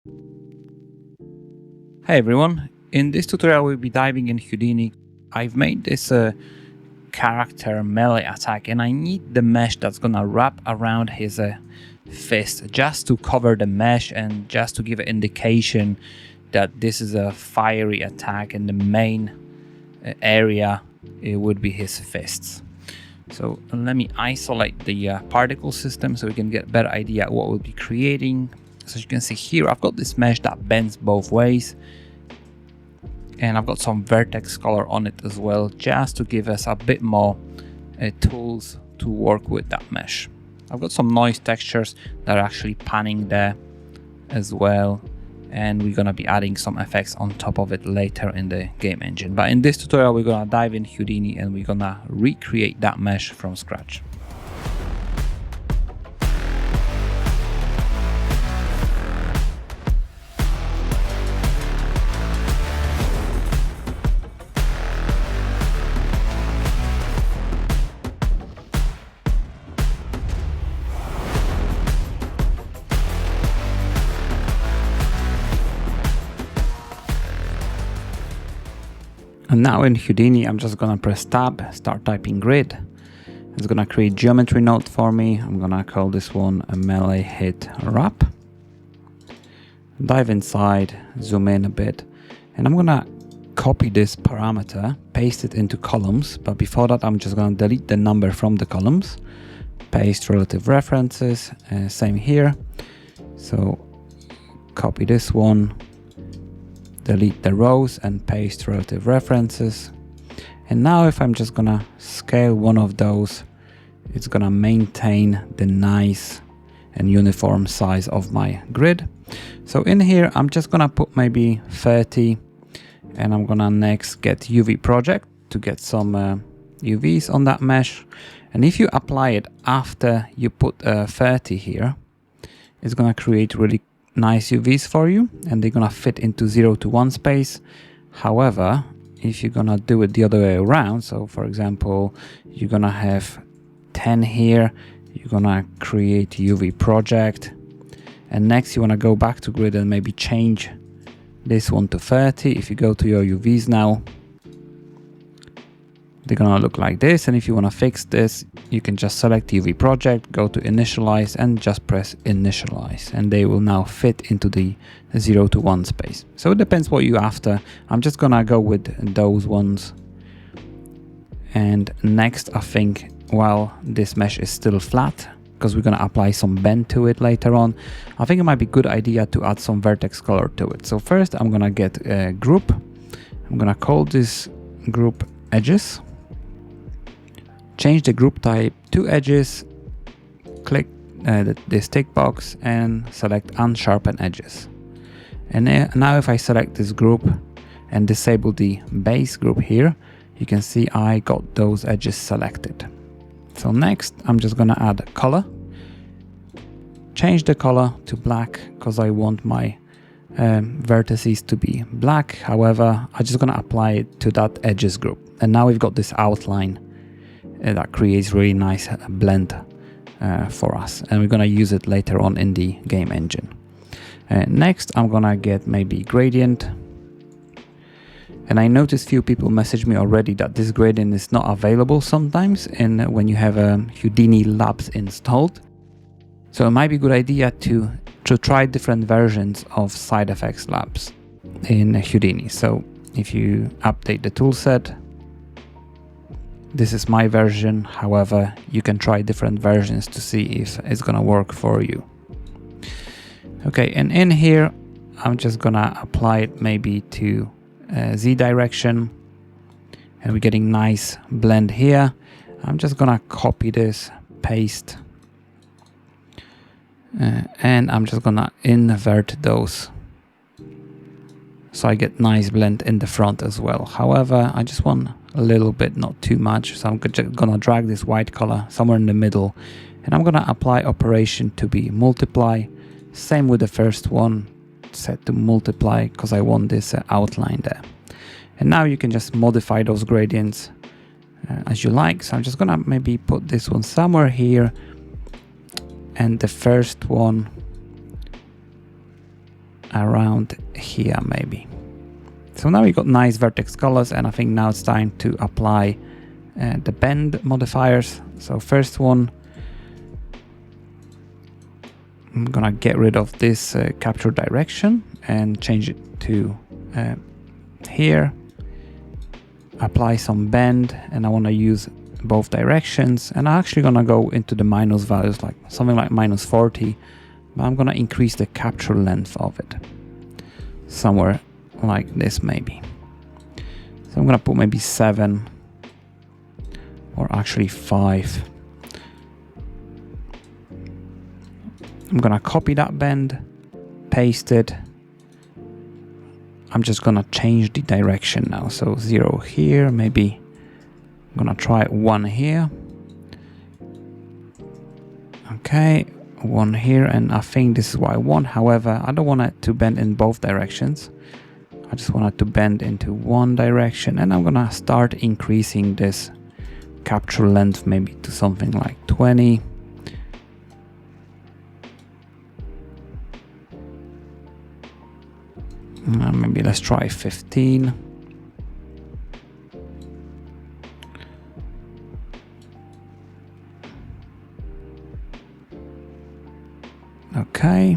Hey everyone, in this tutorial we'll be diving in Houdini. I've made this character melee attack and I need the mesh that's gonna wrap around his fist just to cover the mesh and just to give an indication that this is a fiery attack and the main area it would be his fists. So let me isolate the particle system so we can get a better idea what we'll be creating. So as you can see here, I've got this mesh that bends both ways. And I've got some vertex color on it as well, just to give us a bit more tools to work with that mesh. I've got some noise textures that are actually panning there as well. And we're gonna be adding some effects on top of it later in the game engine. But in this tutorial, we're gonna dive in Houdini and we're gonna recreate that mesh from scratch. And now in Houdini, I'm just gonna press tab, start typing grid. It's gonna create geometry node for me. I'm gonna call this one a melee hit wrap. Dive inside, zoom in a bit, and I'm gonna copy this parameter, paste it into columns. But before that, I'm just gonna delete the number from the columns, paste relative references, same here. So copy this one, delete the rows and paste relative references. And now if I'm just gonna scale one of those, it's gonna maintain the nice and uniform size of my grid. So in here, I'm just gonna put maybe 30 and I'm gonna next get UV project to get some UVs on that mesh. And if you apply it after you put 30 here, it's gonna create really nice UVs for you and they're gonna fit into 0 to 1 space. However, if you're gonna do it the other way around, so for example, you're gonna have 10 here, you're gonna create UV project, and next you wanna go back to grid and maybe change this one to 30. If you go to your UVs now, they're gonna look like this. And if you wanna fix this, you can just select UV project, go to initialize and just press initialize. And they will now fit into the 0 to 1 space. So it depends what you're after. I'm just gonna go with those ones. And next, I think, while this mesh is still flat, because we're gonna apply some bend to it later on, I think it might be a good idea to add some vertex color to it. So first I'm gonna get a group. I'm gonna call this group edges. Change the group type to edges, click this tick box and select unsharpen edges. And now if I select this group and disable the base group here, you can see I got those edges selected. So next, I'm just gonna add color. Change the color to black because I want my vertices to be black. However, I'm just gonna apply it to that edges group. And now we've got this outline that creates really nice blend for us. And we're gonna use it later on in the game engine. Next, I'm gonna get maybe gradient. And I noticed few people message me already that this gradient is not available sometimes when you have Houdini labs installed. So it might be a good idea to try different versions of side effects labs in Houdini. So if you update the toolset, this is my version. However, you can try different versions to see if it's gonna work for you. Okay, and in here, I'm just gonna apply it maybe to Z direction. And we're getting nice blend here. I'm just gonna copy this, paste. And I'm just gonna invert those. So I get nice blend in the front as well. However, I just want a little bit, not too much. So I'm just gonna drag this white color somewhere in the middle and I'm gonna apply operation to be multiply. Same with the first one, set to multiply because I want this outline there. And now you can just modify those gradients as you like. So I'm just gonna maybe put this one somewhere here and the first one around here maybe. So now we got nice vertex colors, and I think now it's time to apply the bend modifiers. So first one, I'm gonna get rid of this capture direction and change it to here. Apply some bend, and I want to use both directions, and I'm actually gonna go into the minus values, like something like minus 40, but I'm gonna increase the capture length of it somewhere like this maybe. So I'm gonna put maybe 7 or actually 5. I'm gonna copy that bend, paste it. I'm just gonna change the direction now. So 0 here, maybe I'm gonna try 1 here. Okay, 1 here, and I think this is what I want. However, I don't want it to bend in both directions. I just want it to bend into one direction, and I'm gonna start increasing this capture length maybe to something like 20. Maybe let's try 15. Okay.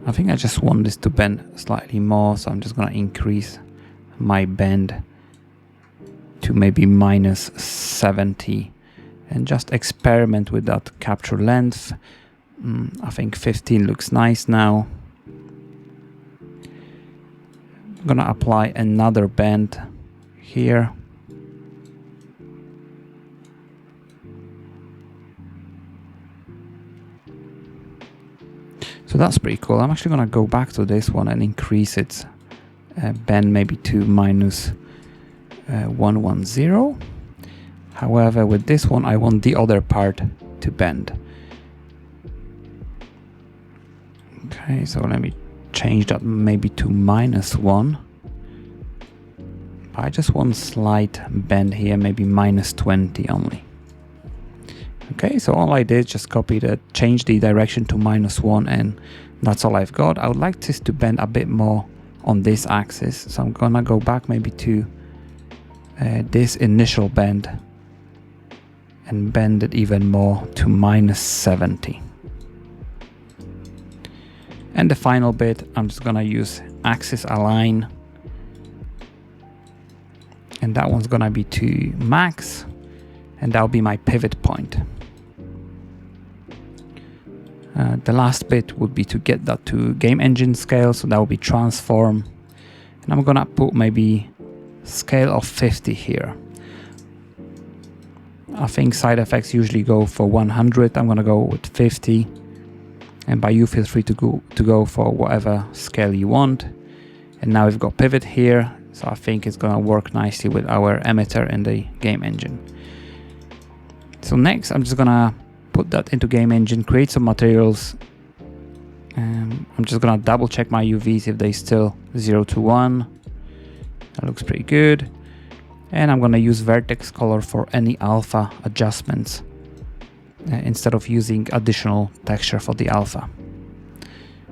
I think I just want this to bend slightly more, so I'm just gonna increase my bend to maybe minus 70 and just experiment with that capture length. I think 15 looks nice now. I'm gonna apply another bend here. So that's pretty cool. I'm actually gonna go back to this one and increase its bend maybe to minus 110. However, with this one, I want the other part to bend. Okay, so let me change that maybe to -1. I just want slight bend here, maybe -20 only. Okay, so all I did just copy that, change the direction to -1, and that's all I've got. I would like this to bend a bit more on this axis, so I'm gonna go back maybe to this initial bend and bend it even more to -70. And the final bit, I'm just gonna use axis align, and that one's gonna be to max, and that'll be my pivot point. The last bit would be to get that to game engine scale, so that will be transform, and I'm gonna put maybe scale of 50 here. I think side effects usually go for 100. I'm gonna go with 50, and by you feel free to go for whatever scale you want. And now we've got pivot here, so I think it's gonna work nicely with our emitter in the game engine. So next, I'm just gonna put that into game engine, create some materials. I'm just gonna double check my UVs if they still 0 to 1. That looks pretty good. And I'm gonna use vertex color for any alpha adjustments instead of using additional texture for the alpha.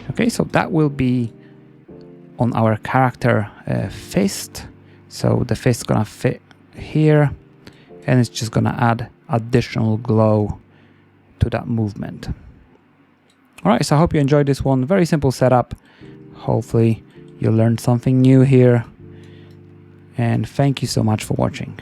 Okay, so that will be on our character fist. So the fist is gonna fit here, and it's just gonna add additional glow to that movement. All right, so I hope you enjoyed this one. Very simple setup. Hopefully you learned something new here. And thank you so much for watching.